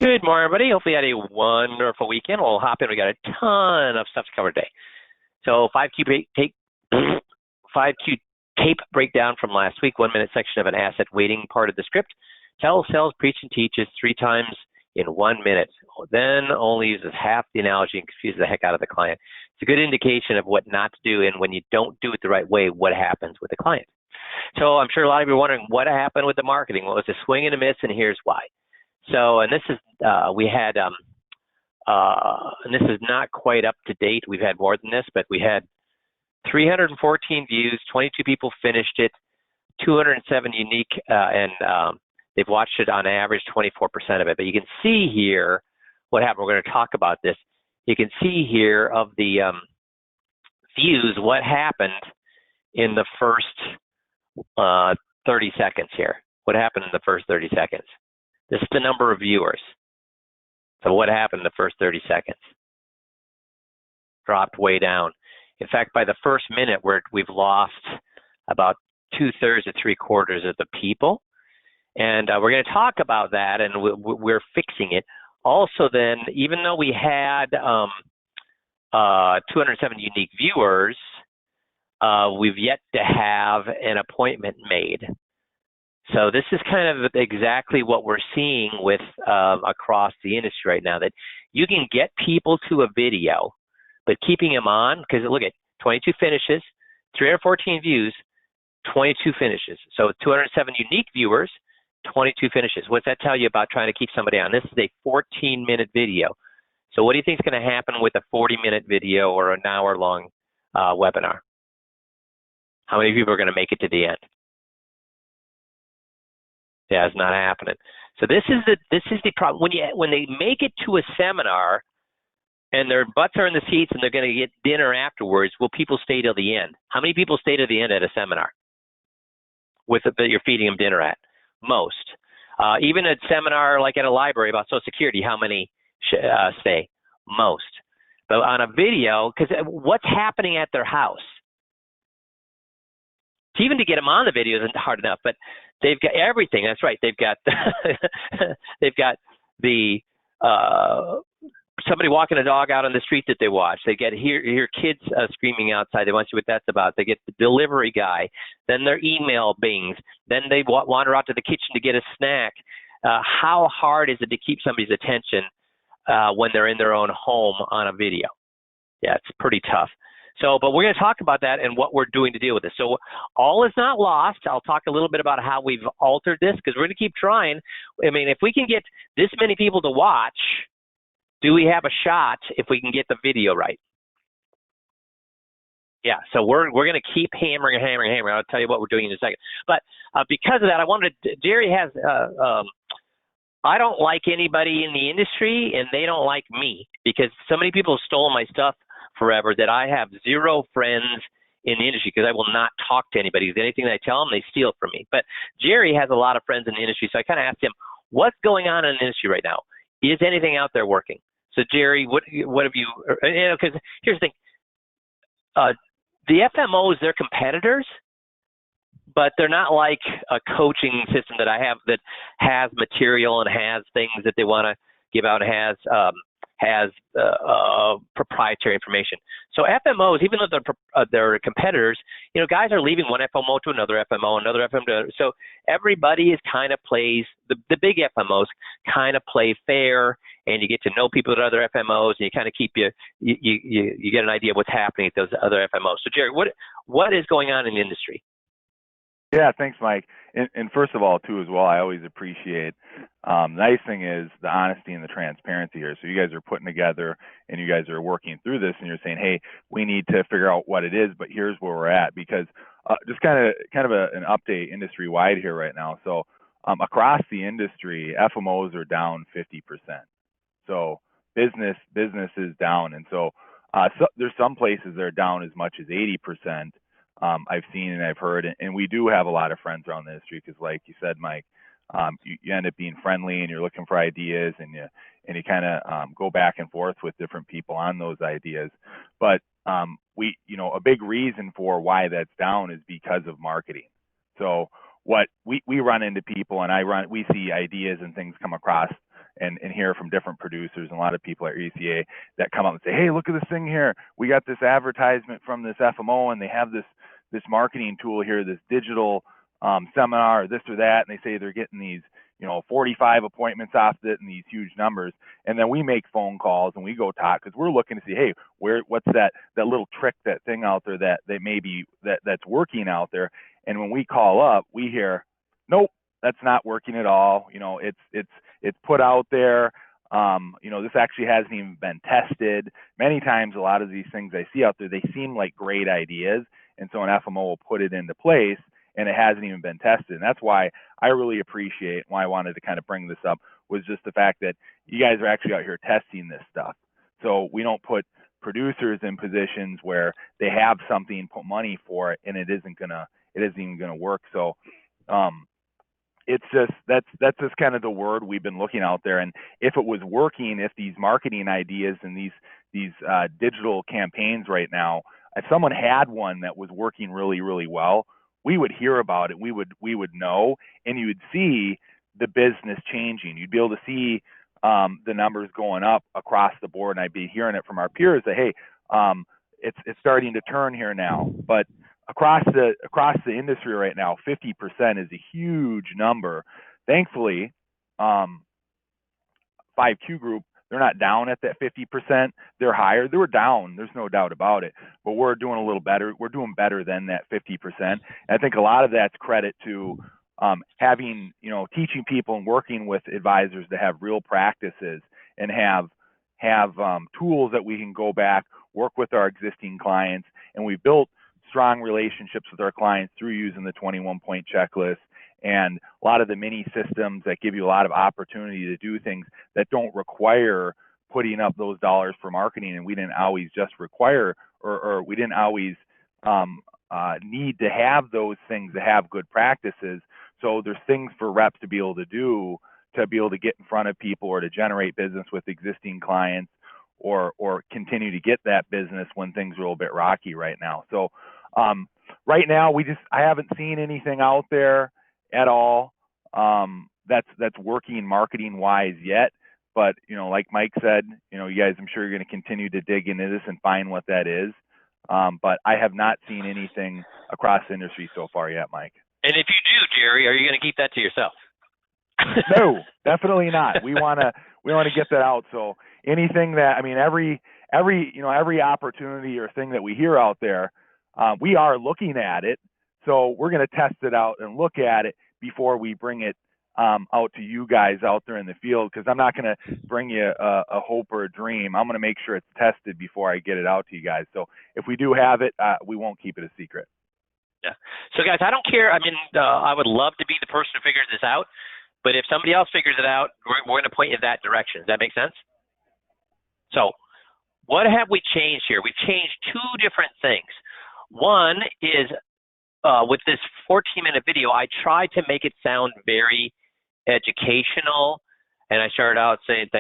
Good morning, everybody. Hopefully you had a wonderful weekend. We'll hop in. We got a ton of stuff to cover today. So 5Q tape breakdown from last week, 1 minute section of an asset weighting part of the script. Tells, sells, preach, and teaches 3 times in 1 minute. Then only uses half the analogy and confuses the heck out of the client. It's a good indication of what not to do, and when you don't do it the right way, what happens with the client. So I'm sure a lot of you are wondering what happened with the marketing. What was a swing and a miss, and here's why. So, and this is, and this is not quite up to date. We've had more than this, but we had 314 views, 22 people finished it, 207 unique, and they've watched it on average 24% of it. But you can see here what happened. We're going to talk about this. You can see here of the views, what happened in the first 30 seconds here. What happened in the first 30 seconds? This is the number of viewers. So what happened in the first 30 seconds? Dropped way down. In fact, by the first minute, we've lost about 2/3 to 3/4 of the people. And we're going to talk about that, and we're fixing it. Also then, even though we had 207 unique viewers, we've yet to have an appointment made. So this is kind of exactly what we're seeing with across the industry right now, that you can get people to a video, but keeping them on, because look at 22 finishes, 314 views, 22 finishes. So 207 unique viewers, 22 finishes. What's that tell you about trying to keep somebody on? This is a 14-minute video. So what do you think is going to happen with a 40-minute video or an hour-long webinar? How many people are going to make it to the end? Yeah, it's not happening. So this is the problem. When they make it to a seminar and their butts are in the seats and they're going to get dinner afterwards, will people stay till the end? How many people stay to the end at a seminar that you're feeding them dinner at? Most. Even a seminar like at a library about Social Security, how many stay? Most. But on a video, because what's happening at their house? Even to get them on the video isn't hard enough, but they've got everything. That's right. They've got they've got the somebody walking a dog out on the street that they watch. They get hear kids screaming outside. They want to see what that's about. They get the delivery guy. Then their email bings. Then they wander out to the kitchen to get a snack. How hard is it to keep somebody's attention when they're in their own home on a video? Yeah, it's pretty tough. So, but we're going to talk about that and what we're doing to deal with this. So all is not lost. I'll talk a little bit about how we've altered this, because we're going to keep trying. I mean, if we can get this many people to watch, do we have a shot if we can get the video right? Yeah, so we're going to keep hammering. I'll tell you what we're doing in a second. But because of that, Jerry has, I don't like anybody in the industry, and they don't like me, because so many people have stolen my stuff forever that I have zero friends in the industry, because I will not talk to anybody. Because anything that I tell them, they steal it from me. But Jerry has a lot of friends in the industry, so I kind of asked him, what's going on in the industry right now? Is anything out there working? So Jerry, what have you, because here's the thing, the FMOs, they're competitors, but they're not like a coaching system that I have that has material and has things that they want to give out and has proprietary information. So FMOs, even though they're competitors, guys are leaving one FMO to another FMO, another FMO to another. So everybody is kind of plays, the big FMOs kind of play fair, and you get to know people at other FMOs, and you kind of keep you get an idea of what's happening at those other FMOs. So Jerry, what is going on in the industry? Yeah, thanks, Mike. And first of all, too, as well, I always appreciate, the nice thing is the honesty and the transparency here. So you guys are putting together and you guys are working through this, and you're saying, hey, we need to figure out what it is, but here's where we're at. Because just kind of an update industry-wide here right now. So across the industry, FMOs are down 50%. So business is down. And so there's some places that are down as much as 80%. I've seen and I've heard, and we do have a lot of friends around the industry, because like you said, Mike, you end up being friendly and you're looking for ideas, and you kind of go back and forth with different people on those ideas. But a big reason for why that's down is because of marketing. So what we run into people, and we see ideas and things come across and hear from different producers and a lot of people at ECA that come up and say, hey, look at this thing here. We got this advertisement from this FMO, and they have this marketing tool here, this digital seminar, or this or that, and they say they're getting these 45 appointments off it and these huge numbers. And then we make phone calls and we go talk because we're looking to see, hey, what's that little trick, that thing out there that maybe that's working out there. And when we call up, we hear, nope, that's not working at all. It's put out there. This actually hasn't even been tested. Many times, a lot of these things I see out there, they seem like great ideas, and so an FMO will put it into place, and it hasn't even been tested. And that's why I really appreciate, why I wanted to kind of bring this up, was just the fact that you guys are actually out here testing this stuff. So we don't put producers in positions where they have something, put money for it, and it isn't even gonna work. So it's just that's just kind of the word we've been looking out there. And if it was working, if these marketing ideas and these digital campaigns right now, if someone had one that was working really, really well, we would hear about it. We would know, and you would see the business changing. You'd be able to see the numbers going up across the board, and I'd be hearing it from our peers that, hey, it's starting to turn here now. But across the industry right now, 50% is a huge number. Thankfully, 5Q Group, they're not down at that 50%. They're higher. They were down. There's no doubt about it. But we're doing a little better. We're doing better than that 50%. And I think a lot of that's credit to having, teaching people and working with advisors to have real practices and have tools that we can go back, work with our existing clients. And we built strong relationships with our clients through using the 21-point checklist and a lot of the mini systems that give you a lot of opportunity to do things that don't require putting up those dollars for marketing. And we didn't always just require, or we didn't always need to have those things to have good practices. So there's things for reps to be able to do to be able to get in front of people or to generate business with existing clients or continue to get that business when things are a little bit rocky right now. So right now, I haven't seen anything out there at all that's working marketing wise yet. But like Mike said, you guys, I'm sure you're going to continue to dig into this and find what that is. But I have not seen anything across the industry so far yet, Mike. And if you do, Jerry, are you going to keep that to yourself? No, definitely not. We want to get that out. So anything that, every opportunity or thing that we hear out there, we are looking at it. So we're going to test it out and look at it before we bring it out to you guys out there in the field, because I'm not going to bring you a hope or a dream. I'm going to make sure it's tested before I get it out to you guys. So if we do have it, we won't keep it a secret. Yeah. So guys, I don't care. I would love to be the person who figures this out, but if somebody else figures it out, we're going to point you in that direction. Does that make sense? So what have we changed here? We've changed two different things. One is with this 14-minute video, I tried to make it sound very educational, and I started out saying,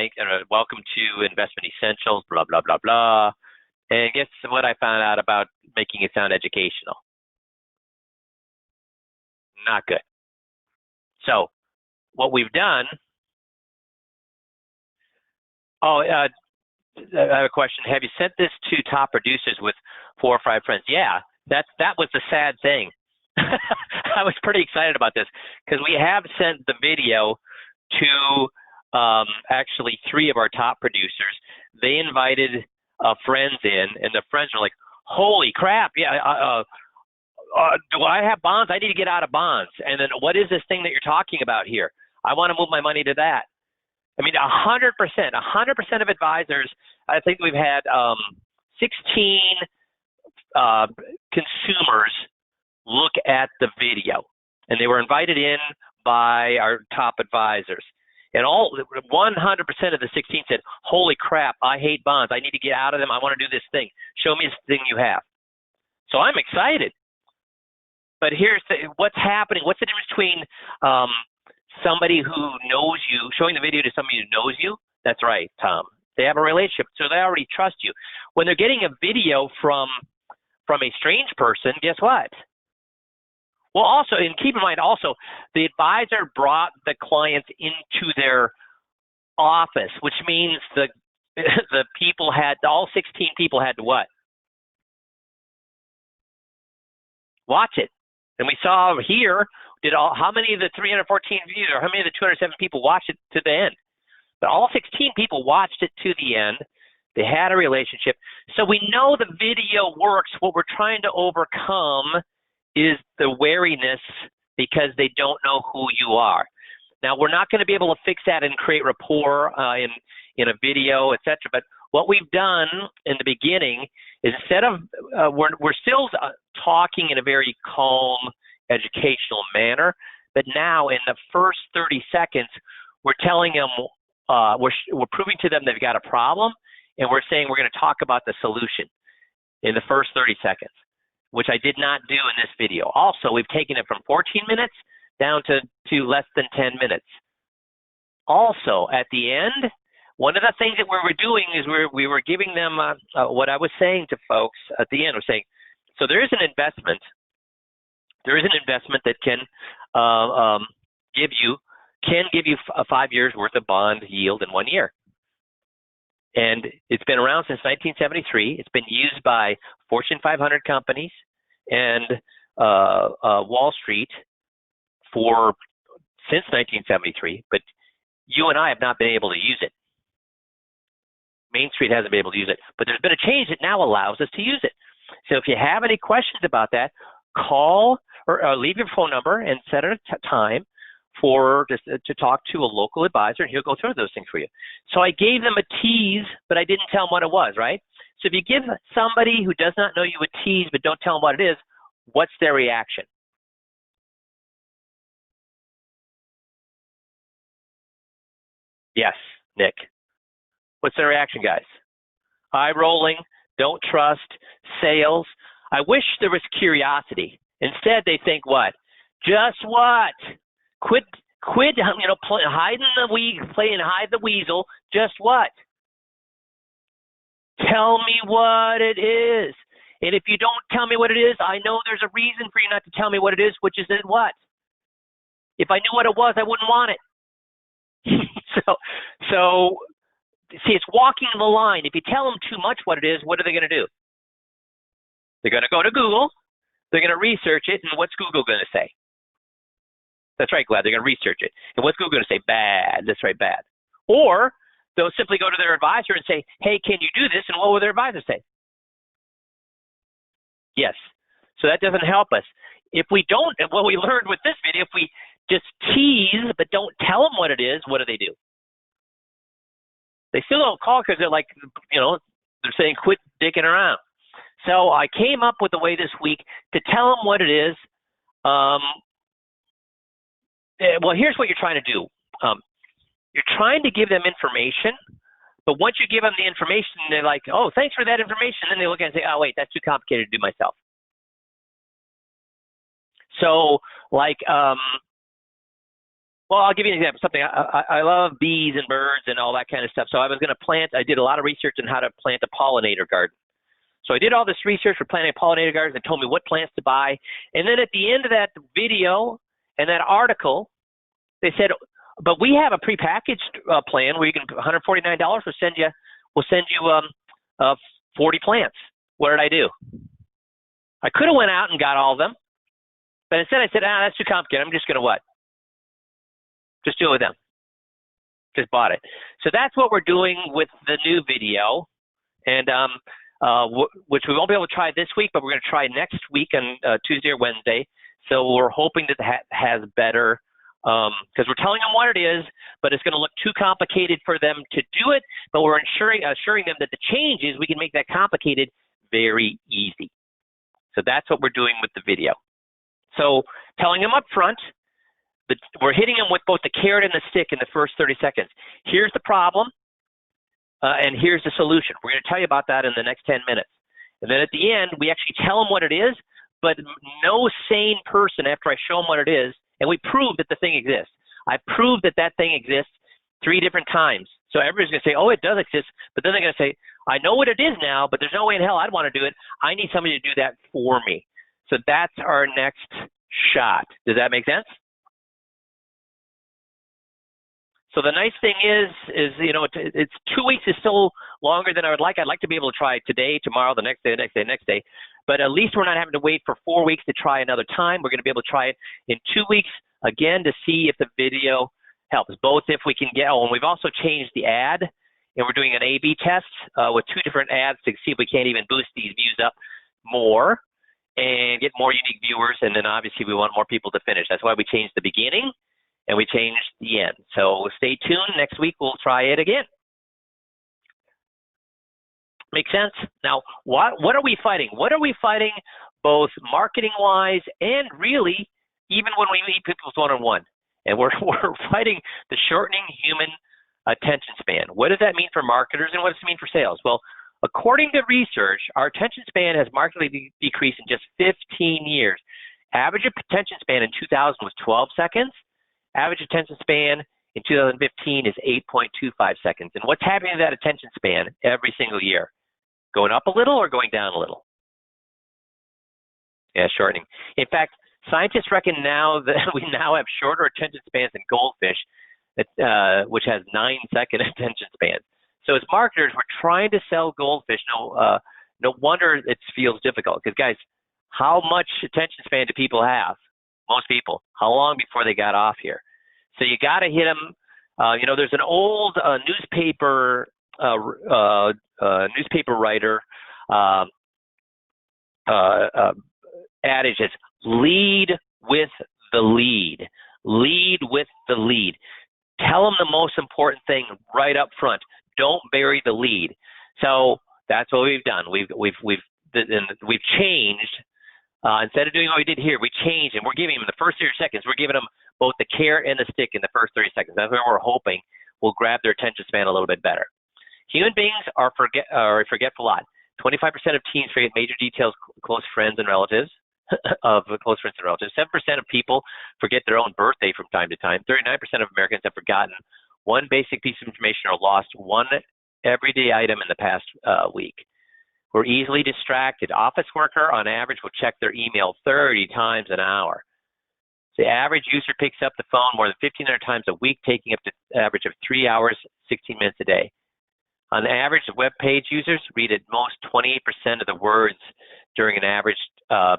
welcome to Investment Essentials, blah, blah, blah, blah. And guess what I found out about making it sound educational? Not good. So what we've done, I have a question. Have you sent this to top producers with 4 or 5 friends? Yeah, that was the sad thing. I was pretty excited about this because we have sent the video to actually 3 of our top producers. They invited friends in, and the friends were like, holy crap, yeah, do I have bonds? I need to get out of bonds. And then what is this thing that you're talking about here? I want to move my money to that. 100% of advisors, I think we've had 16 consumers look at the video, and they were invited in by our top advisors. And 100% of the 16 said, holy crap, I hate bonds. I need to get out of them. I want to do this thing. Show me this thing you have. So I'm excited. But here's what's happening. What's the difference between somebody who knows you, showing the video to somebody who knows you? That's right, Tom. They have a relationship, so they already trust you. When they're getting a video from a strange person, guess what? Well, also, and keep in mind also, the advisor brought the clients into their office, which means the people had, all 16 people had to what? Watch it. And we saw here, how many of the 314 views or how many of the 207 people watched it to the end? But all 16 people watched it to the end. They had a relationship. So we know the video works. What we're trying to overcome is the wariness because they don't know who you are. Now, we're not going to be able to fix that and create rapport in a video, etc. But what we've done in the beginning is instead of, we're still talking in a very calm, educational manner, but now in the first 30 seconds, we're telling them, we're proving to them they've got a problem, and we're saying we're going to talk about the solution in the first 30 seconds, which I did not do in this video. Also, we've taken it from 14 minutes down to less than 10 minutes. Also, at the end, one of the things that we were doing is we were giving them what I was saying to folks at the end. I was saying, so there is an investment. There is an investment that can give you 5 years worth of bond yield in 1 year. And it's been around since 1973. It's been used by Fortune 500 companies and Wall Street since 1973, but you and I have not been able to use it. Main Street hasn't been able to use it, but there's been a change that now allows us to use it. So if you have any questions about that, call or leave your phone number and set a time to talk to a local advisor, and he'll go through those things for you. So I gave them a tease, but I didn't tell them what it was, right? So if you give somebody who does not know you a tease, but don't tell them what it is, what's their reaction? Yes, Nick. What's their reaction, guys? Eye rolling, don't trust, sales. I wish there was curiosity. Instead, they think what? Just what? Quit, playing hide the weasel. Just what? Tell me what it is. And if you don't tell me what it is, I know there's a reason for you not to tell me what it is, which is that what? If I knew what it was, I wouldn't want it. So see, it's walking the line. If you tell them too much what it is, what are they going to do? They're going to go to Google. They're going to research it. And what's Google going to say? That's right, Glad. They're going to research it. And what's Google going to say? Bad. That's right, bad. Or they'll simply go to their advisor and say, hey, can you do this? And what will their advisor say? Yes. So that doesn't help us. If we don't, and what we learned with this video, if we just tease but don't tell them what it is, what do? They still don't call because they're like, they're saying quit dicking around. So I came up with a way this week to tell them what it is. Well, here's what you're trying to do. You're trying to give them information, but once you give them the information, they're like, oh, thanks for that information. Then they look at it and say, oh, wait, that's too complicated to do myself. So, well, I'll give you an example. Something I love bees and birds and all that kind of stuff. So I did a lot of research on how to plant a pollinator garden. So I did all this research for planting pollinator gardens. They told me what plants to buy. And then at the end of that video and that article, they said, but we have a prepackaged plan where you can $149 we'll send you 40 plants. What did I do? I could have went out and got all of them, but instead I said, that's too complicated. I'm just going to what? Just do it with them. Just bought it. So that's what we're doing with the new video, and which we won't be able to try this week, but we're going to try next week on Tuesday or Wednesday. So we're hoping that has better, because we're telling them what it is, but it's going to look too complicated for them to do it. But we're assuring them that the change is we can make that complicated very easy. So that's what we're doing with the video. So telling them up front, we're hitting them with both the carrot and the stick in the first 30 seconds. Here's the problem, and here's the solution. We're going to tell you about that in the next 10 minutes. And then at the end, we actually tell them what it is, but no sane person, after I show them what it is, and we prove that the thing exists. I proved that that thing exists 3 different times. So everybody's going to say, oh, it does exist, but then they're going to say, I know what it is now, but there's no way in hell I'd want to do it. I need somebody to do that for me. So that's our next shot. Does that make sense? So the nice thing is you know, it's 2 weeks is still longer than I would like. I'd like to be able to try today, tomorrow, the next day, the next day, the next day. But at least we're not having to wait for 4 weeks to try another time. We're going to be able to try it in 2 weeks again to see if the video helps. Both if we can get, oh, and we've also changed the ad, and we're doing an A/B test with 2 different ads to see if we can't even boost these views up more and get more unique viewers. And then obviously we want more people to finish. That's why we changed the beginning and we changed the end. So stay tuned. Next week we'll try it again. Make sense? Now, what are we fighting? What are we fighting, both marketing-wise and really even when we meet people one-on-one? And we're fighting the shortening human attention span. What does that mean for marketers and what does it mean for sales? Well, according to research, our attention span has markedly decreased in just 15 years. Average attention span in 2000 was 12 seconds. Average attention span in 2015 is 8.25 seconds. And what's happening to that attention span every single year? Going up a little or going down a little? Yeah, shortening. In fact, scientists reckon now that we now have shorter attention spans than goldfish, which has 9-second attention spans. So as marketers, we're trying to sell goldfish. No wonder it feels difficult. Because guys, how much attention span do people have? Most people. How long before they got off here? So you got to hit them. You know, there's an old newspaper writer adage is lead with the lead. Lead with the lead. Tell them the most important thing right up front. Don't bury the lead. So that's what we've done. We've changed. Instead of doing what we did here, we changed, and we're giving them the first 30 seconds. We're giving them both the carrot and the stick in the first 30 seconds. That's where we're hoping we'll grab their attention span a little bit better. Human beings are a forgetful lot. 25% of teens forget major details, close friends and relatives. 7% of people forget their own birthday from time to time. 39% of Americans have forgotten one basic piece of information or lost one everyday item in the past week. We're easily distracted. Office worker, on average, will check their email 30 times an hour. The average user picks up the phone more than 1,500 times a week, taking up to an average of 3 hours, 16 minutes a day. On average, web page users read at most 28% of the words during an average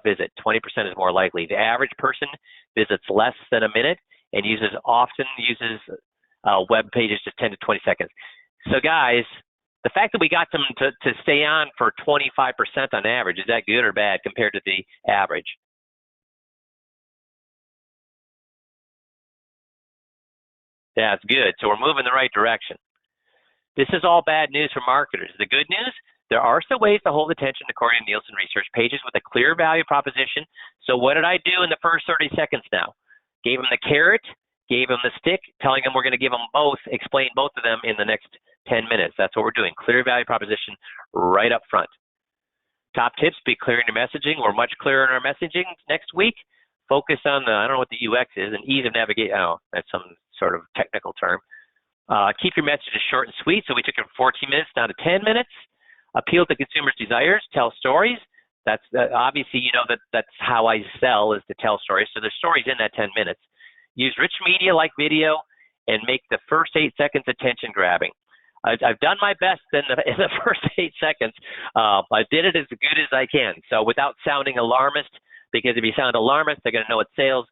visit. 20% is more likely. The average person visits less than a minute and often uses web pages just 10 to 20 seconds. So guys, the fact that we got them to stay on for 25% on average, is that good or bad compared to the average? Yeah, it's good. So we're moving in the right direction. This is all bad news for marketers. The good news, there are still ways to hold attention according to Nielsen research. Pages with a clear value proposition. So what did I do in the first 30 seconds now? Gave them the carrot, gave them the stick, telling them we're going to give them both, explain both of them in the next 10 minutes. That's what we're doing. Clear value proposition right up front. Top tips, be clear in your messaging. We're much clearer in our messaging next week. Focus on the, I don't know what the UX is, and ease of navigation. Oh, that's some sort of technical term. Keep your messages short and sweet. So we took it from 14 minutes down to 10 minutes. Appeal to consumers' desires. Tell stories. That's obviously, you know, that's how I sell, is to tell stories. So there's stories in that 10 minutes. Use rich media like video and make the first 8 seconds attention grabbing. I've done my best in the first 8 seconds. I did it as good as I can. So without sounding alarmist, because if you sound alarmist, they're going to know it's sales.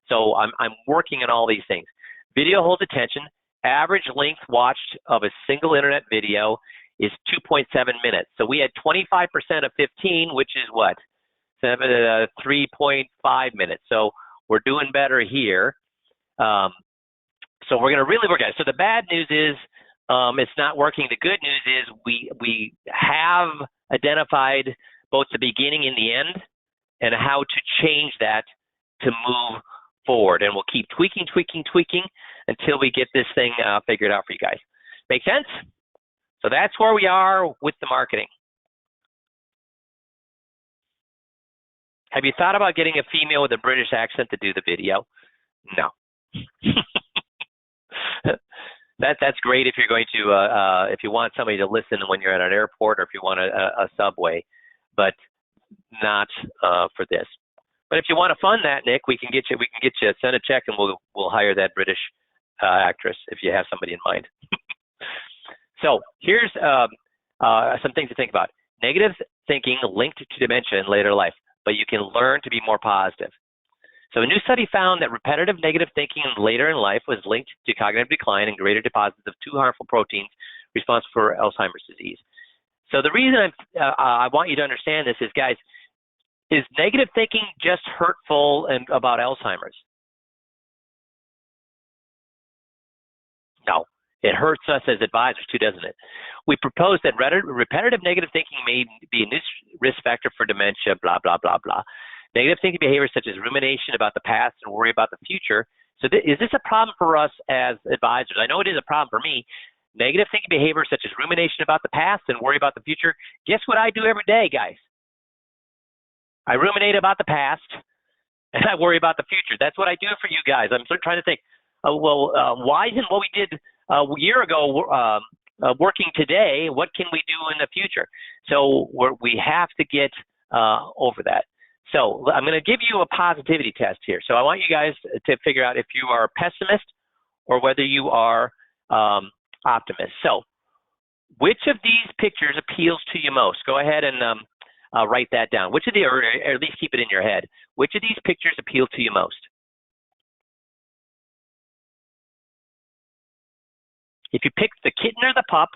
So I'm working on all these things. Video holds attention. Average length watched of a single internet video is 2.7 minutes. So we had 25% of 15, which is what? 3.5 minutes. So we're doing better here. So we're going to really work at it. So the bad news is it's not working. The good news is we have identified both the beginning and the end and how to change that to move forward. And we'll keep tweaking until we get this thing figured out for you guys. Make sense? So that's where we are with the marketing. Have you thought about getting a female with a British accent to do the video? No. That's great if you're going to if you want somebody to listen when you're at an airport or if you want a subway, but not for this. But if you want to fund that, Nick, we can get you send a check and we'll hire that British actress if you have somebody in mind. So here's some things to think about. Negative thinking linked to dementia in later life, but you can learn to be more positive. So a new study found that repetitive negative thinking later in life was linked to cognitive decline and greater deposits of two harmful proteins responsible for Alzheimer's disease. So the reason I want you to understand this is, guys, is negative thinking just hurtful and about Alzheimer's? No. It hurts us as advisors too, doesn't it? We propose that repetitive negative thinking may be a risk factor for dementia, blah, blah, blah, blah. Negative thinking behaviors such as rumination about the past and worry about the future. So is this a problem for us as advisors? I know it is a problem for me. Negative thinking behaviors such as rumination about the past and worry about the future. Guess what I do every day, guys? I ruminate about the past and I worry about the future. That's what I do for you guys. I'm sort of trying to think, why isn't what we did a year ago working today? What can we do in the future? So we have to get over that. So I'm going to give you a positivity test here. So I want you guys to figure out if you are a pessimist or whether you are optimist. So which of these pictures appeals to you most? Go ahead and write that down. Which of the, or at least keep it in your head. Which of these pictures appeal to you most? If you pick the kitten or the pup,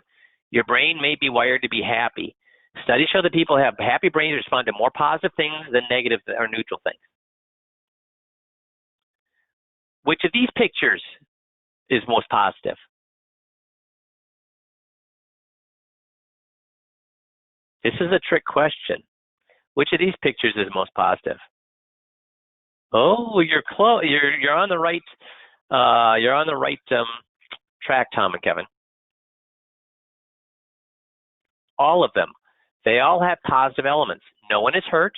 your brain may be wired to be happy. Studies show that people who have happy brains respond to more positive things than negative or neutral things. Which of these pictures is most positive? This is a trick question. Which of these pictures is most positive? Oh, you're close. You're on the right. You're on the right track, Tom and Kevin. All of them. They all have positive elements. No one is hurt.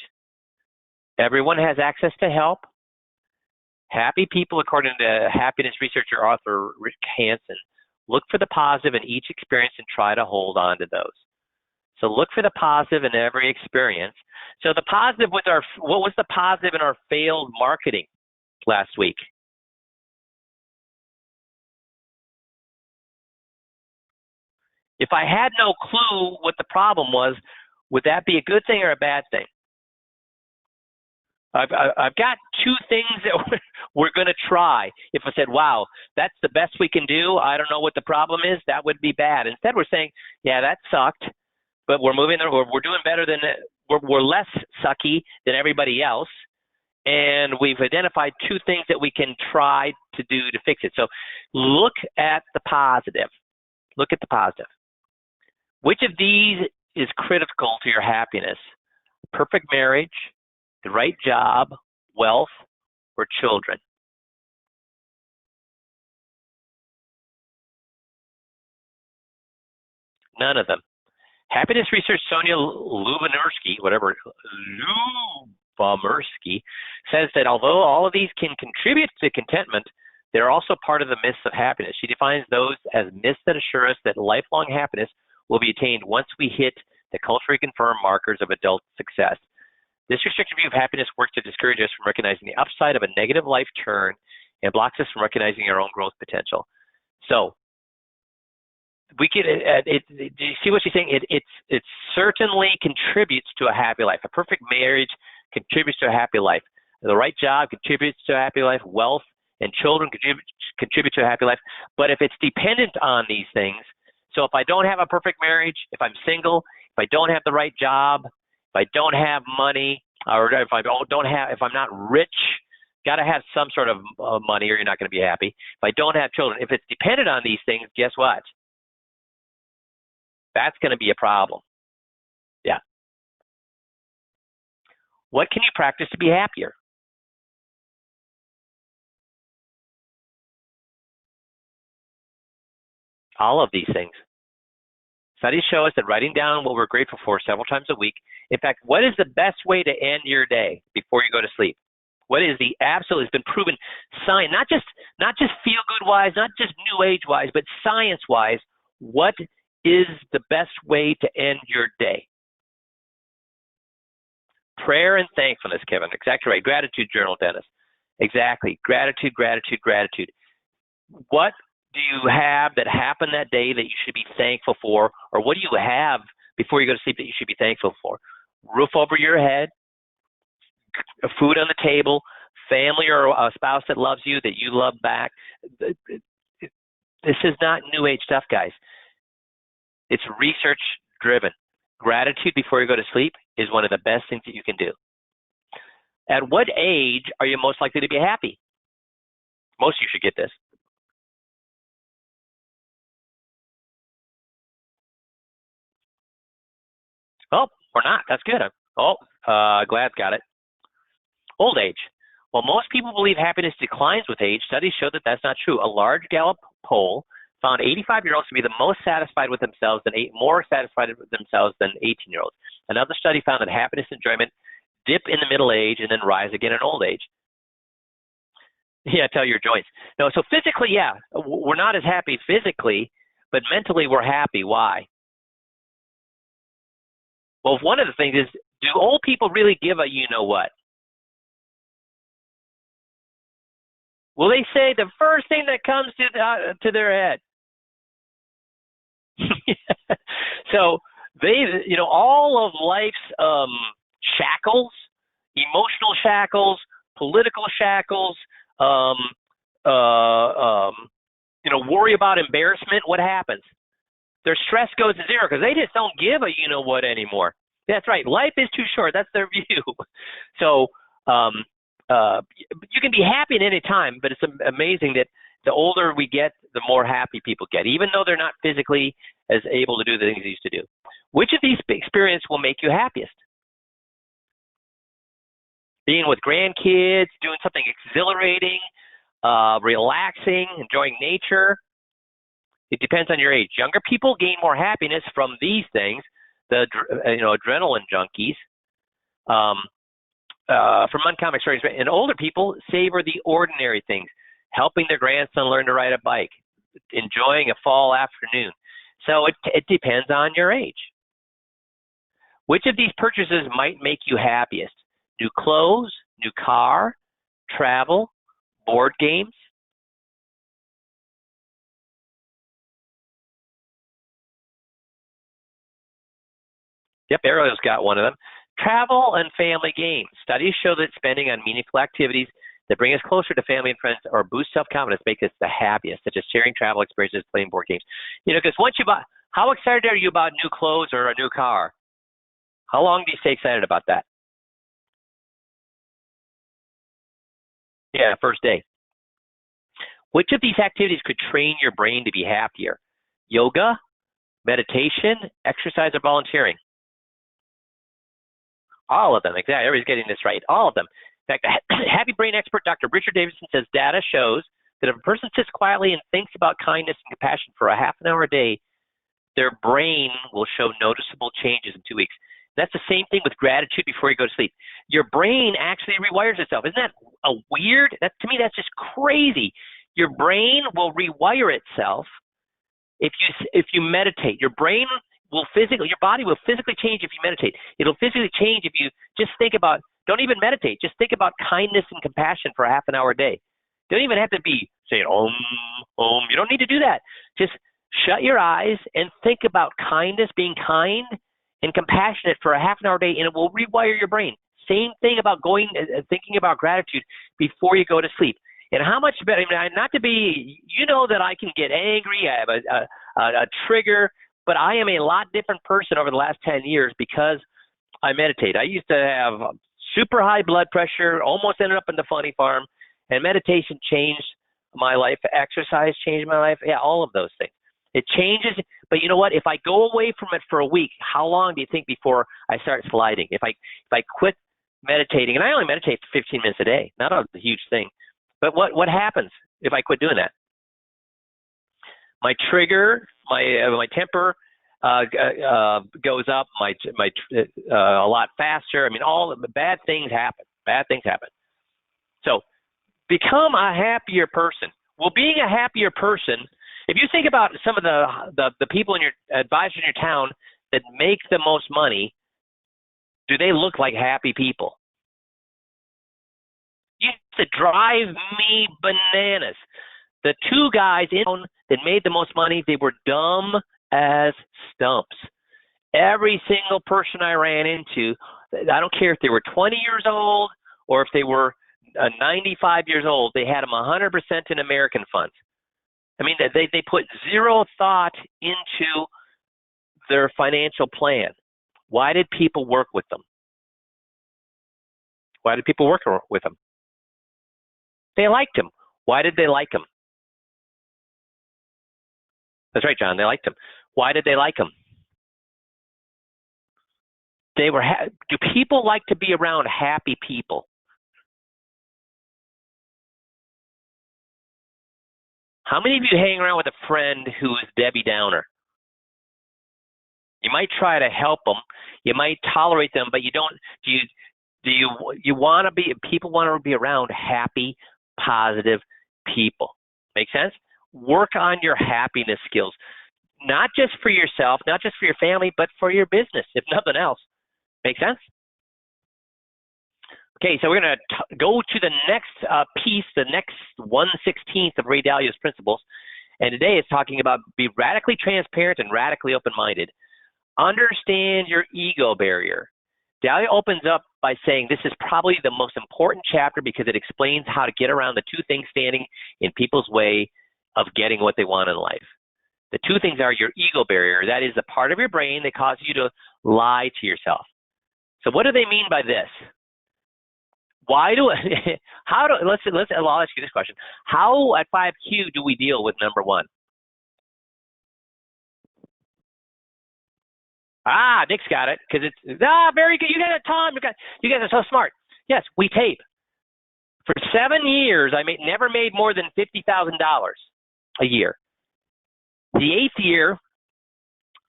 Everyone has access to help. Happy people, according to happiness researcher author Rick Hansen, look for the positive in each experience and try to hold on to those. So look for the positive in every experience. So the positive with what was the positive in our failed marketing last week? If I had no clue what the problem was, would that be a good thing or a bad thing? I've got two things that we're going to try. If I said, wow, that's the best we can do, I don't know what the problem is, that would be bad. Instead, we're saying, yeah, that sucked, but we're moving, we're doing better than, we're less sucky than everybody else, and we've identified two things that we can try to do to fix it. So look at the positive. Look at the positive. Which of these is critical to your happiness? Perfect marriage, the right job, wealth, or children? None of them. Happiness researcher Sonia Lubomirsky, says that although all of these can contribute to contentment, they're also part of the myths of happiness. She defines those as myths that assure us that lifelong happiness will be attained once we hit the culturally confirmed markers of adult success. This restrictive view of happiness works to discourage us from recognizing the upside of a negative life turn and blocks us from recognizing our own growth potential. So we get it. Do you see what she's saying? It certainly contributes to a happy life. A perfect marriage contributes to a happy life. The right job contributes to a happy life. Wealth and children contribute to a happy life. But if it's dependent on these things, so if I don't have a perfect marriage, if I'm single, if I don't have the right job, if I don't have money, or if I'm not rich, got to have some sort of money or you're not going to be happy. If I don't have children, if it's dependent on these things, guess what? That's going to be a problem. Yeah. What can you practice to be happier? All of these things. Studies show us that writing down what we're grateful for several times a week. In fact, what is the best way to end your day before you go to sleep? What is the absolute, it's been proven science, not just feel good wise, not just new age wise, but science wise, what is the best way to end your day? Prayer and thankfulness, Kevin. Exactly right. Gratitude journal, Dennis. Exactly. Gratitude, gratitude, gratitude. What do you have that happened that day that you should be thankful for? Or what do you have before you go to sleep that you should be thankful for? Roof over your head, food on the table, family or a spouse that loves you, that you love back. This is not New Age stuff, guys. It's research driven. Gratitude before you go to sleep is one of the best things that you can do. At what age are you most likely to be happy? Most of you should get this. Oh, or not. That's good. Glad's got it. Old age. While most people believe happiness declines with age, studies show that that's not true. A large Gallup poll found 85-year-olds to be the most satisfied with themselves more satisfied with themselves than 18-year-olds. Another study found that happiness and enjoyment dip in the middle age and then rise again in old age. Yeah, tell your joints. No, so physically, yeah, we're not as happy physically, but mentally we're happy. Why? Well, one of the things is, do old people really give a you-know-what? Will they say the first thing that comes to their head? So they, all of life's shackles, emotional shackles, political shackles, worry about embarrassment. What happens? Their stress goes to zero because they just don't give a you-know-what anymore. That's right. Life is too short. That's their view. So you can be happy at any time, but it's amazing that the older we get, the more happy people get, even though they're not physically as able to do the things they used to do. Which of these experiences will make you happiest? Being with grandkids, doing something exhilarating, relaxing, enjoying nature. It depends on your age. Younger people gain more happiness from these things, the adrenaline junkies, from uncommon stories. And older people savor the ordinary things, helping their grandson learn to ride a bike, enjoying a fall afternoon. So it depends on your age. Which of these purchases might make you happiest? New clothes, new car, travel, board games? Yep, Ariel's got one of them. Travel and family games. Studies show that spending on meaningful activities that bring us closer to family and friends or boost self-confidence make us the happiest, such as sharing travel experiences, playing board games. Because once you buy, how excited are you about new clothes or a new car? How long do you stay excited about that? Yeah, first day. Which of these activities could train your brain to be happier? Yoga, meditation, exercise, or volunteering? All of them, exactly. Everybody's getting this right. All of them. In fact, happy brain expert Dr. Richard Davidson says data shows that if a person sits quietly and thinks about kindness and compassion for a half an hour a day, their brain will show noticeable changes in 2 weeks. That's the same thing with gratitude before you go to sleep. Your brain actually rewires itself. Isn't that a weird? To me, that's just crazy. Your brain will rewire itself if you meditate. Your body will physically change if you meditate. It'll physically change if you just think about, don't even meditate, just think about kindness and compassion for a half an hour a day. Don't even have to be saying om, om. You don't need to do that. Just shut your eyes and think about kindness, being kind and compassionate for a half an hour a day, and it will rewire your brain. Same thing about thinking about gratitude before you go to sleep. And how much better, not to be, that I can get angry, I have a trigger, but I am a lot different person over the last 10 years because I meditate. I used to have super high blood pressure, almost ended up in the funny farm, and meditation changed my life. Exercise changed my life. Yeah, all of those things. It changes, but you know what? If I go away from it for a week, how long do you think before I start sliding? If I quit meditating, and I only meditate for 15 minutes a day, not a huge thing, but what happens if I quit doing that? My trigger, my temper goes up, a lot faster. All the bad things happen. Bad things happen. So become a happier person. Well, being a happier person, if you think about some of the people in your advisors in your town that make the most money, do they look like happy people? You used to drive me bananas. The two guys in town that made the most money, they were dumb as stumps. Every single person I ran into, I don't care if they were 20 years old or if they were 95 years old, they had them 100% in American funds. I mean, they put zero thought into their financial plan. Why did people work with them? Why did people work with them? They liked him. Why did they like him? That's right, John. They liked him. Why did they like him? They were. Do people like to be around happy people? How many of you hang around with a friend who is Debbie Downer? You might try to help them. You might tolerate them, but you don't. Do you want to be? People want to be around happy, positive people. Make sense? Work on your happiness skills, not just for yourself, not just for your family, but for your business, if nothing else. Make sense? Okay, so we're going to go to the next piece, the next 1/16 of Ray Dalio's principles. And today it's talking about be radically transparent and radically open-minded. Understand your ego barrier. Dalio opens up by saying this is probably the most important chapter because it explains how to get around the two things standing in people's way of getting what they want in life. The two things are your ego barrier. That is the part of your brain that causes you to lie to yourself. So what do they mean by this? I'll ask you this question. How at 5Q do we deal with number one? Nick's got it, because it's, very good. You got it, Tom. You guys are so smart. Yes, we tape. For 7 years, I never made more than $50,000 a year. The 8th year,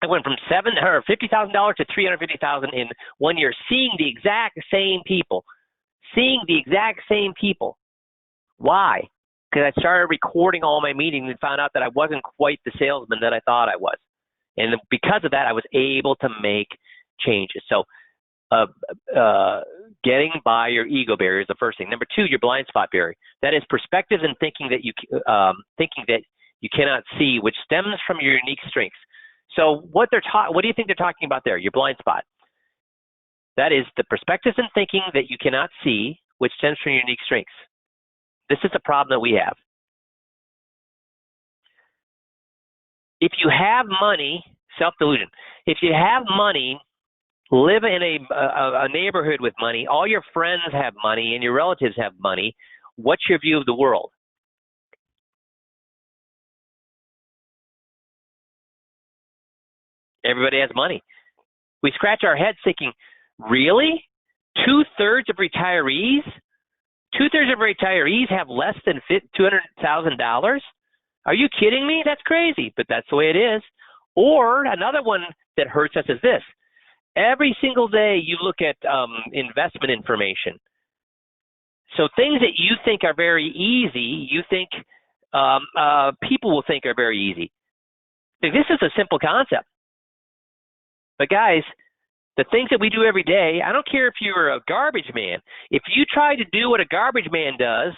I went from $50,000 to $350,000 in 1 year, seeing the exact same people. Why? Because I started recording all my meetings and found out that I wasn't quite the salesman that I thought I was. And because of that, I was able to make changes. So getting by your ego barrier is the first thing. Number two, your blind spot barrier. That is perspectives and thinking that you cannot see, which stems from your unique strengths. So what do you think they're talking about there? Your blind spot. That is the perspectives and thinking that you cannot see, which stems from your unique strengths. This is the problem that we have. If you have money, self-delusion. If you have money, live in a neighborhood with money, all your friends have money and your relatives have money, what's your view of the world? Everybody has money. We scratch our heads thinking, really? 2/3 of retirees? 2/3 of retirees have less than $200,000? Are you kidding me? That's crazy, but that's the way it is. Or another one that hurts us is this. Every single day you look at investment information. So things that you think are very easy, you think people will think are very easy. This is a simple concept. But guys, the things that we do every day, I don't care if you're a garbage man. If you try to do what a garbage man does,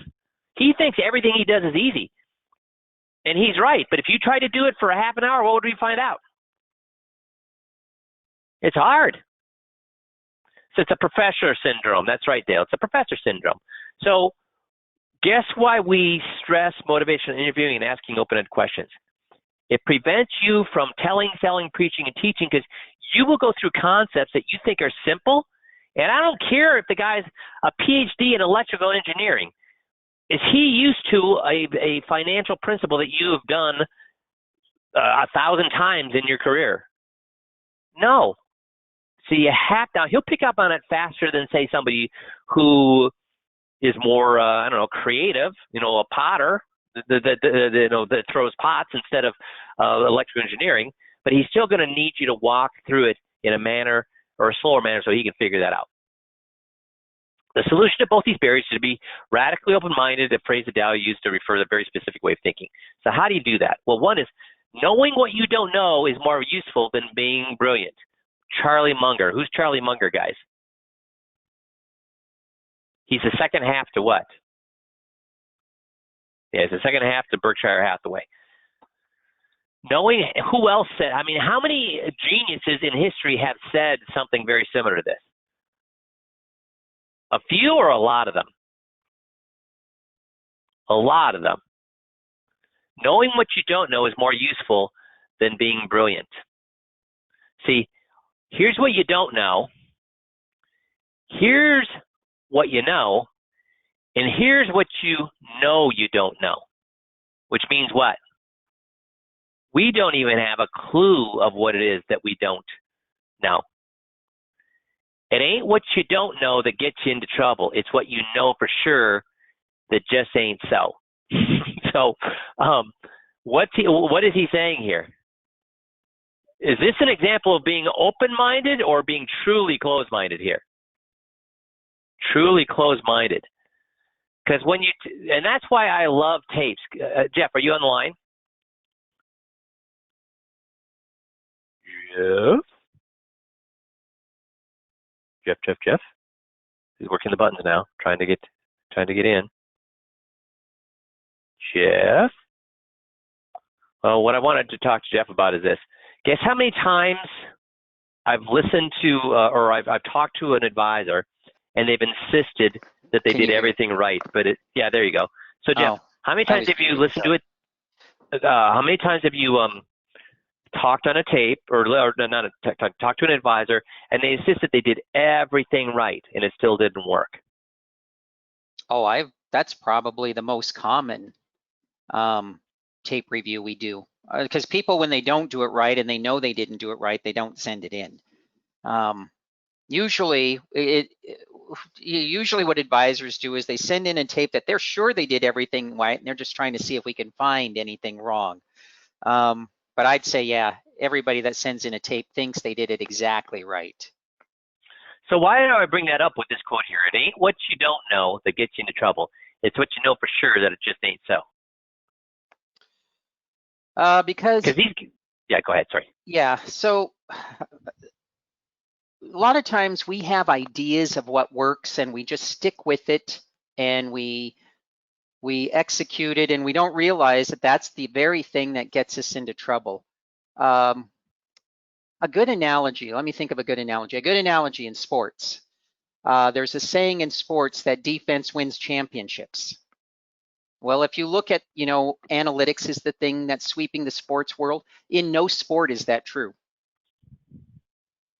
he thinks everything he does is easy. And he's right. But if you try to do it for a half an hour, what would we find out? It's hard. So it's a professor syndrome. That's right, Dale. It's a professor syndrome. So guess why we stress motivational interviewing and asking open-ended questions? It prevents you from telling, selling, preaching, and teaching because you will go through concepts that you think are simple. And I don't care if the guy's a PhD in electrical engineering. Is he used to a financial principle that you have done 1,000 times in your career? No. So you have to, he'll pick up on it faster than, say, somebody who is more, creative, a potter that throws pots instead of electrical engineering. But he's still going to need you to walk through it in a manner or a slower manner so he can figure that out. The solution to both these barriers is to be radically open-minded, a phrase that Dalio used to refer to a very specific way of thinking. So how do you do that? Well, one is knowing what you don't know is more useful than being brilliant. Charlie Munger. Who's Charlie Munger, guys? He's the second half to what? Yeah, it's the second half to Berkshire Hathaway. Knowing who else said, I mean, how many geniuses in history have said something very similar to this? A few or a lot of them? A lot of them. Knowing what you don't know is more useful than being brilliant. See, here's what you don't know. Here's what you know. And here's what you know you don't know. Which means what? We don't even have a clue of what it is that we don't know. It ain't what you don't know that gets you into trouble. It's what you know for sure that just ain't so. So, what is he saying here? Is this an example of being open-minded or being truly closed-minded here? Truly closed-minded. Because and that's why I love tapes. Jeff, are you on the line? Jeff. He's working the buttons now, trying to get in. Jeff. Well, what I wanted to talk to Jeff about is this. Guess how many times I've listened to or I've talked to an advisor, and they've insisted that they did everything right, but yeah, there you go. So Jeff, how many times have you listened to it? How many times have you talked on a tape or not talked to an advisor, and they insisted they did everything right, and it still didn't work? Oh, that's probably the most common tape review we do, because people, when they don't do it right and they know they didn't do it right, they don't send it in. Usually what advisors do is they send in a tape that they're sure they did everything right, and they're just trying to see if we can find anything wrong. But I'd say, yeah, everybody that sends in a tape thinks they did it exactly right. So why do I bring that up with this quote here? It ain't what you don't know that gets you into trouble. It's what you know for sure that it just ain't so. Because yeah, go ahead, sorry. Yeah, so a lot of times we have ideas of what works and we just stick with it and we execute it, and we don't realize that that's the very thing that gets us into trouble. A good analogy, let me think of a good analogy. A good analogy in sports. There's a saying in sports that defense wins championships. Well, if you look at, analytics is the thing that's sweeping the sports world. In no sport is that true.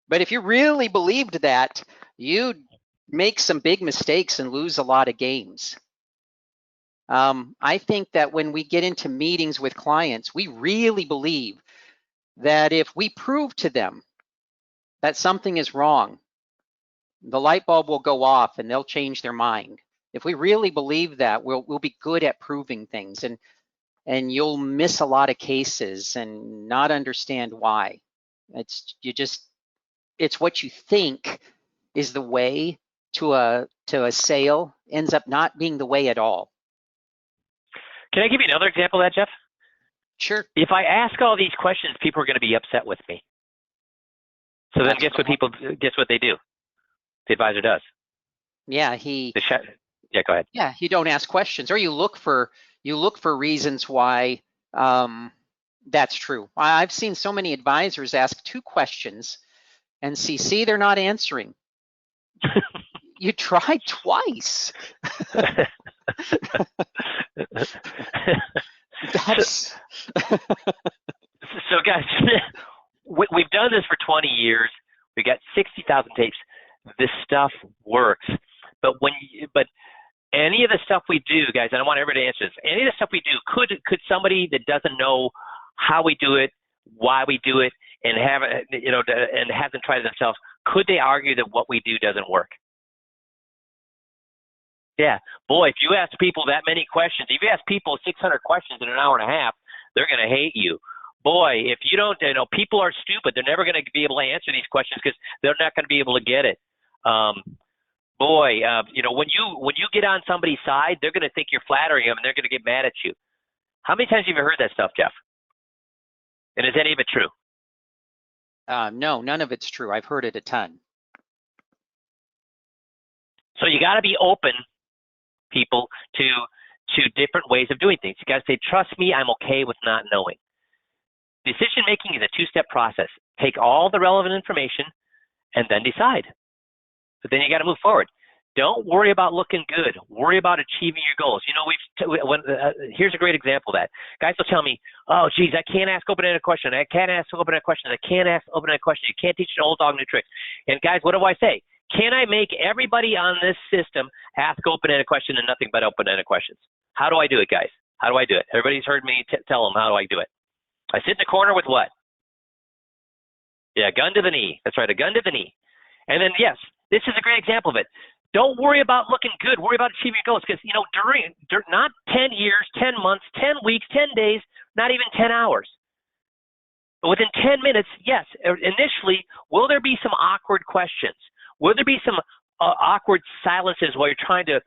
But if you really believed that, you'd make some big mistakes and lose a lot of games. I think that when we get into meetings with clients, we really believe that if we prove to them that something is wrong, the light bulb will go off and they'll change their mind. If we really believe that, we'll be good at proving things, and you'll miss a lot of cases and not understand why. It's what you think is the way to a sale ends up not being the way at all. Can I give you another example of that, Jeff? Sure. If I ask all these questions, people are going to be upset with me. So then guess what they do? The advisor does. Yeah, yeah, go ahead. Yeah, you don't ask questions, or you look for reasons why that's true. I've seen so many advisors ask 2 questions and see they're not answering. You tried twice. That's so guys, we've done this for 20 years. We got 60,000 tapes. This stuff works. But any of the stuff we do, guys, and I want everybody to answer this. Any of the stuff we do, could somebody that doesn't know how we do it, why we do it, and and hasn't tried it themselves, could they argue that what we do doesn't work? Yeah, boy, if you ask people that many questions, if you ask people 600 questions in an hour and a half, they're going to hate you. Boy, if you don't, people are stupid. They're never going to be able to answer these questions because they're not going to be able to get it. When you get on somebody's side, they're going to think you're flattering them, and they're going to get mad at you. How many times have you heard that stuff, Jeff? And is any of it true? No, none of it's true. I've heard it a ton. So you got to be open, people, to to different ways of doing things. You got to say, trust me, I'm okay with not knowing. Decision making is a two-step process. Take all the relevant information and then decide. But then you got to move forward. Don't worry about looking good. Worry about achieving your goals. You know, here's a great example of that. Guys will tell me, oh, geez, I can't ask open-ended questions. I can't ask open-ended questions. I can't ask open-ended questions. You can't teach an old dog new tricks. And guys, what do I say? Can I make everybody on this system ask open-ended questions and nothing but open-ended questions? How do I do it, guys? How do I do it? Everybody's heard me tell them, how do I do it? I sit in the corner with what? Yeah, gun to the knee. That's right, a gun to the knee. And then, yes, this is a great example of it. Don't worry about looking good. Worry about achieving your goals. Because, you know, during not 10 years, 10 months, 10 weeks, 10 days, not even 10 hours. But within 10 minutes, yes, initially, will there be some awkward questions? Will there be some awkward silences while you're trying to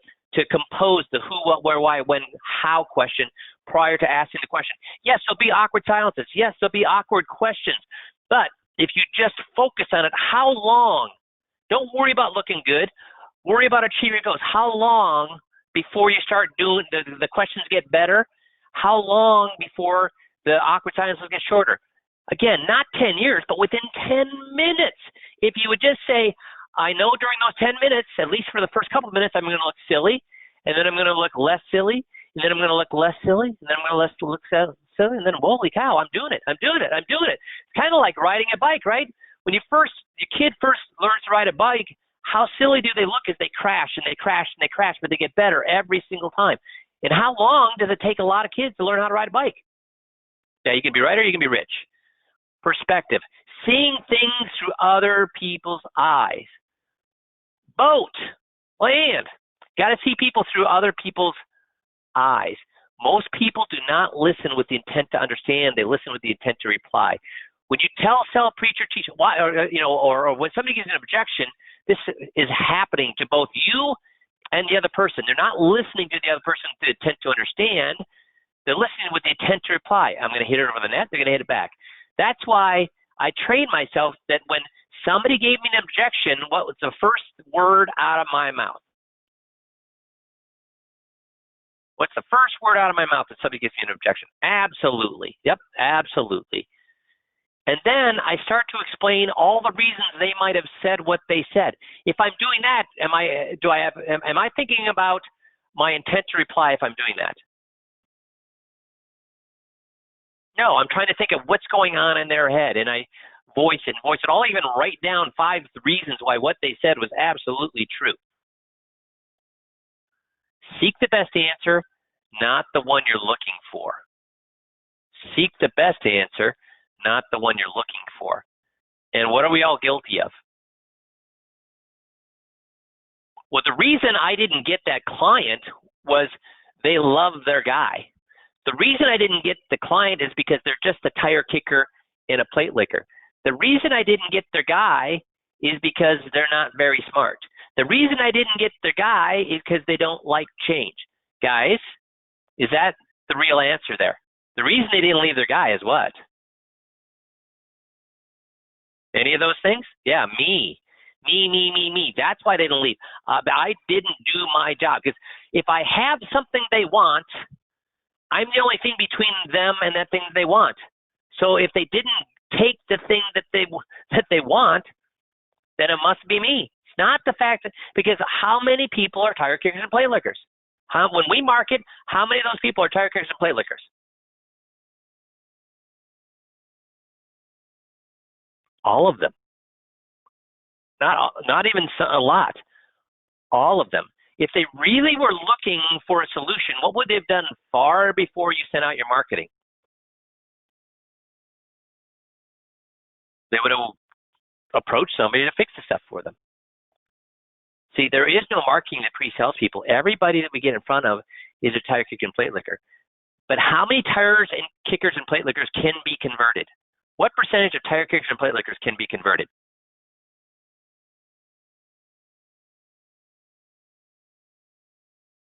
compose the who, what, where, why, when, how question prior to asking the question? Yes, there'll be awkward silences. Yes, there'll be awkward questions. But if you just focus on it, how long? Don't worry about looking good. Worry about achieving your goals. How long before you start doing the questions get better? How long before the awkward silences get shorter? Again, not 10 years, but within 10 minutes. If you would just say, I know during those 10 minutes, at least for the first couple of minutes, I'm going to look silly, and then I'm going to look less silly, and then I'm going to look less silly, and then I'm going to look silly, and then holy cow, I'm doing it. It's kind of like riding a bike, right? When your kid first learns to ride a bike, how silly do they look as they crash and they crash and they crash, but they get better every single time. And how long does it take a lot of kids to learn how to ride a bike? Yeah, you can be right or you can be rich. Perspective. Seeing things through other people's eyes. Boat. Land. Got to see people through other people's eyes. Most people do not listen with the intent to understand. They listen with the intent to reply. When you sell, preach, or teach, why, or when somebody gives an objection, this is happening to both you and the other person. They're not listening to the other person with the intent to understand. They're listening with the intent to reply. I'm going to hit it over the net. They're going to hit it back. That's why I trained myself that when somebody gave me an objection, what was the first word out of my mouth? What's the first word out of my mouth if somebody gives me an objection? Absolutely. Yep, absolutely. And then I start to explain all the reasons they might have said what they said. If I'm doing that, am I thinking about my intent to reply if I'm doing that? No, I'm trying to think of what's going on in their head, and I voice it. I'll even write down 5 reasons why what they said was absolutely true. Seek the best answer, not the one you're looking for. Seek the best answer, not the one you're looking for. And what are we all guilty of? Well, the reason I didn't get that client was they love their guy. The reason I didn't get the client is because they're just a tire kicker and a plate licker. The reason I didn't get their guy is because they're not very smart. The reason I didn't get their guy is because they don't like change. Guys, is that the real answer there? The reason they didn't leave their guy is what? Any of those things? Yeah, me. That's why they didn't leave. I didn't do my job. Because if I have something they want, I'm the only thing between them and that thing they want. So if they didn't take the thing that they want, then it must be me. It's not the fact that, because how many people are tire kickers and plate lickers? When we market, how many of those people are tire kickers and plate lickers? All of them. Not even a lot. All of them. If they really were looking for a solution, what would they have done far before you sent out your marketing? They would have approached somebody to fix the stuff for them. See, there is no marketing that pre-sells people. Everybody that we get in front of is a tire kicker and plate licker. But how many tires and kickers and plate lickers can be converted? What percentage of tire kickers and plate lickers can be converted?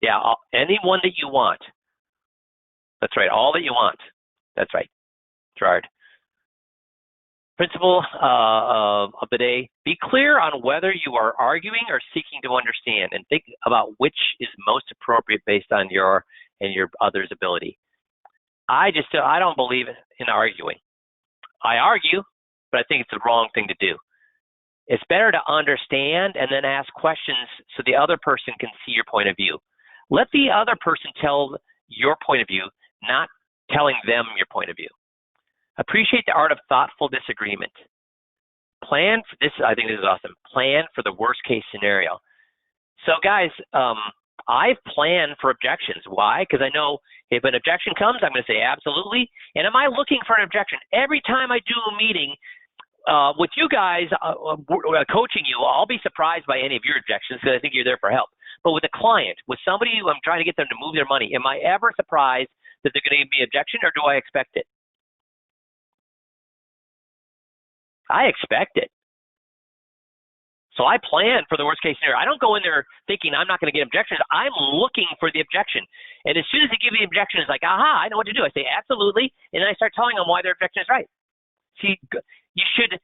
Yeah, any one that you want. That's right, all that you want. That's right, Gerard. Principle of the day, be clear on whether you are arguing or seeking to understand, and think about which is most appropriate based on your and your other's ability. I don't believe in arguing. I argue, but I think it's the wrong thing to do. It's better to understand and then ask questions so the other person can see your point of view. Let the other person tell your point of view, not telling them your point of view. Appreciate the art of thoughtful disagreement. Plan for this. I think this is awesome. Plan for the worst case scenario. So guys, I've planned for objections. Why? Because I know if an objection comes, I'm going to say absolutely. And am I looking for an objection? Every time I do a meeting with you guys, coaching you, I'll be surprised by any of your objections because I think you're there for help. But with a client, with somebody who I'm trying to get them to move their money, am I ever surprised that they're going to give me an objection, or do I expect it? I expect it. So I plan for the worst case scenario. I don't go in there thinking I'm not going to get objections. I'm looking for the objection. And as soon as they give me the objection, it's like, aha, I know what to do. I say, absolutely. And then I start telling them why their objection is right. See, you should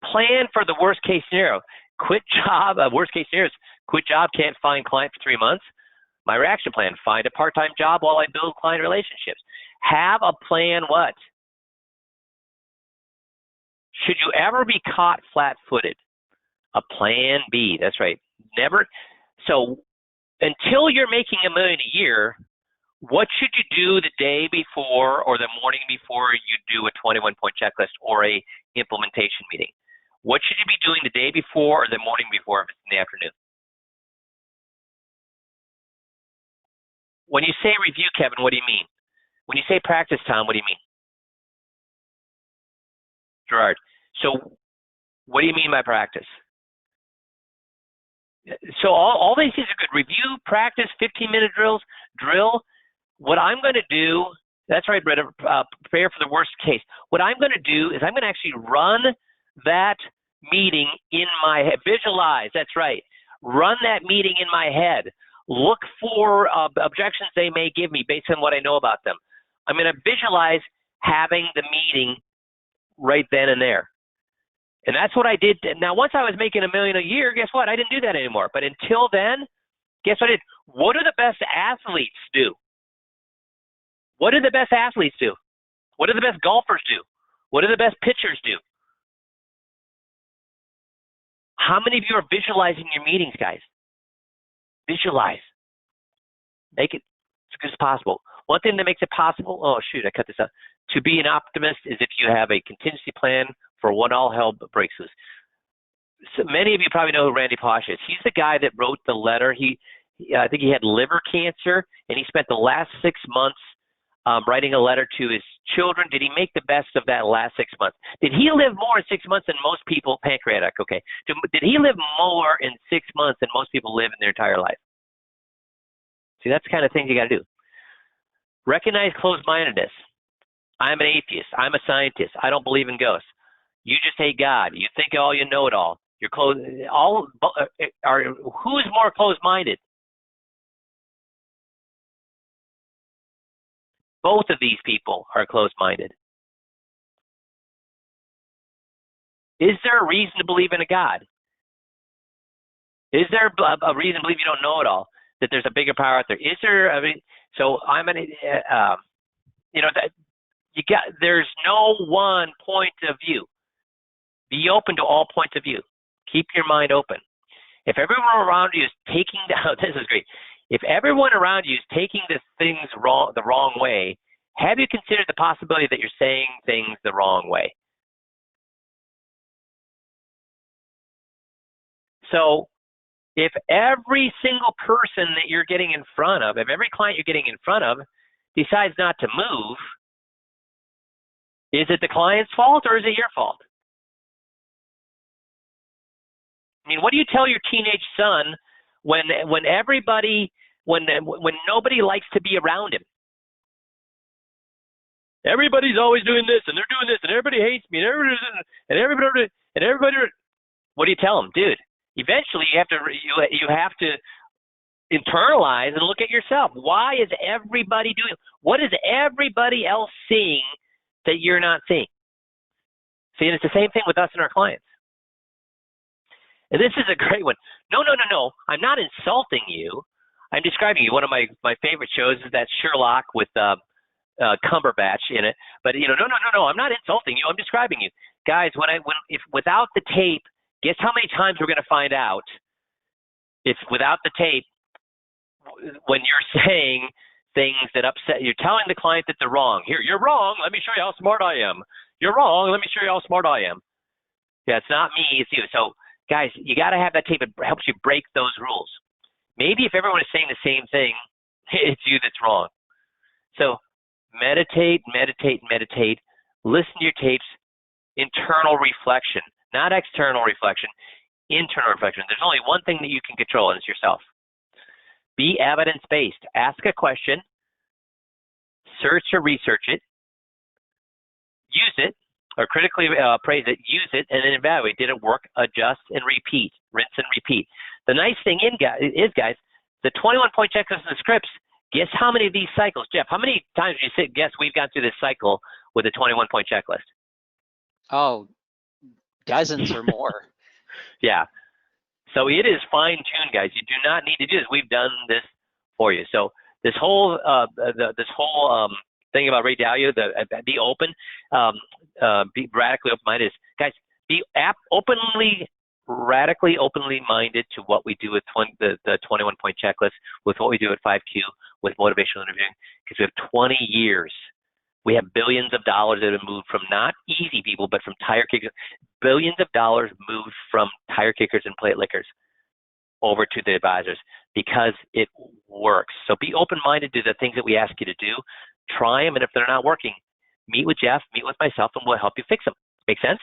plan for the worst case scenario. Quit job, worst case scenario is quit job, can't find client for 3 months. My reaction plan, find a part-time job while I build client relationships. Have a plan what? Should you ever be caught flat-footed? A plan B, that's right. Never. So until you're making $1 million a year, what should you do the day before or the morning before you do a 21-point checklist or a implementation meeting? What should you be doing the day before or the morning before if it's in the afternoon? When you say review, Kevin, what do you mean? When you say practice time, what do you mean? Gerard, so what do you mean by practice? So all these things are good. Review, practice, 15-minute drills, drill. What I'm going to do, that's right, Brett, prepare for the worst case. What I'm going to do is I'm going to actually run that meeting in my head. Visualize, that's right. Run that meeting in my head. Look for objections they may give me based on what I know about them. I'm going to visualize having the meeting right then and there. And that's what I did. Now, once I was making $1 million a year, guess what? I didn't do that anymore. But until then, guess what I did? What do the best athletes do? What do the best athletes do? What do the best golfers do? What do the best pitchers do? How many of you are visualizing your meetings, guys? Visualize. Make it as good as possible. One thing that makes it possible, oh, shoot, I cut this out. To be an optimist is if you have a contingency plan for when all hell breaks loose. So many of you probably know who Randy Pausch is. He's the guy that wrote the letter. I think he had liver cancer, and he spent the last 6 months writing a letter to his children. Did he make the best of that last 6 months? Did he live more in 6 months than most people? Pancreatic, okay. Did he live more in 6 months than most people live in their entire life? See, that's the kind of thing you got to do. Recognize closed-mindedness. I'm an atheist. I'm a scientist. I don't believe in ghosts. You just hate God. You think you know it all. You're closed. Who's more closed-minded? Both of these people are closed-minded. Is there a reason to believe in a God? Is there a reason to believe you don't know it all? That there's a bigger power out there? Is there? So there's no one point of view. Be open to all points of view. Keep your mind open. If everyone around you is taking this is great. If everyone around you is taking the things the wrong way, have you considered the possibility that you're saying things the wrong way? So if every single person that you're getting in front of, if every client you're getting in front of decides not to move, is it the client's fault or is it your fault? I mean, what do you tell your teenage son when nobody likes to be around him? Everybody's always doing this, and they're doing this, and everybody hates me, and everybody. What do you tell them, dude? Eventually, you have to internalize and look at yourself. Why is everybody doing? What is everybody else seeing that you're not seeing? See, and it's the same thing with us and our clients. And this is a great one. No. I'm not insulting you. I'm describing you. One of my favorite shows is that Sherlock with Cumberbatch in it. But no, I'm not insulting you. I'm describing you, guys. If without the tape, guess how many times we're going to find out? If without the tape, when you're saying things that upset, you're telling the client that they're wrong. Here, you're wrong. Let me show you how smart I am. You're wrong. Let me show you how smart I am. Yeah, it's not me, it's you. So, guys, you got to have that tape. It helps you break those rules. Maybe if everyone is saying the same thing, it's you that's wrong. So, meditate. Listen to your tapes. Internal reflection, not external reflection. Internal reflection. There's only one thing that you can control, and it's yourself. Be evidence-based. Ask a question, search or research it, use it, or critically appraise it, use it, and then evaluate. Did it work? Adjust and repeat. Rinse and repeat. The nice thing is, guys, the 21-point checklist and the scripts, guess how many of these cycles, Jeff, how many times did you guess we've gone through this cycle with a 21-point checklist? Oh, dozens or more. Yeah. So it is fine-tuned, guys. You do not need to do this. We've done this for you. So this whole thing about Ray Dalio, be open, be radically open-minded. Guys, be radically openly minded to what we do with the 21-point checklist, with what we do at 5Q, with motivational interviewing, because we have 20 years. We have billions of dollars that have moved from not easy people, but from tire kickers. Billions of dollars moved from tire kickers and plate lickers over to the advisors because it works. So be open-minded to the things that we ask you to do. Try them, and if they're not working, meet with Jeff, meet with myself, and we'll help you fix them. Make sense?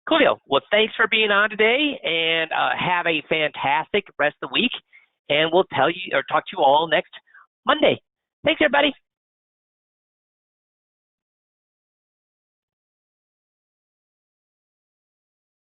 Coolio. Well, thanks for being on today, and have a fantastic rest of the week. And we'll talk to you all next Monday. Thanks, everybody.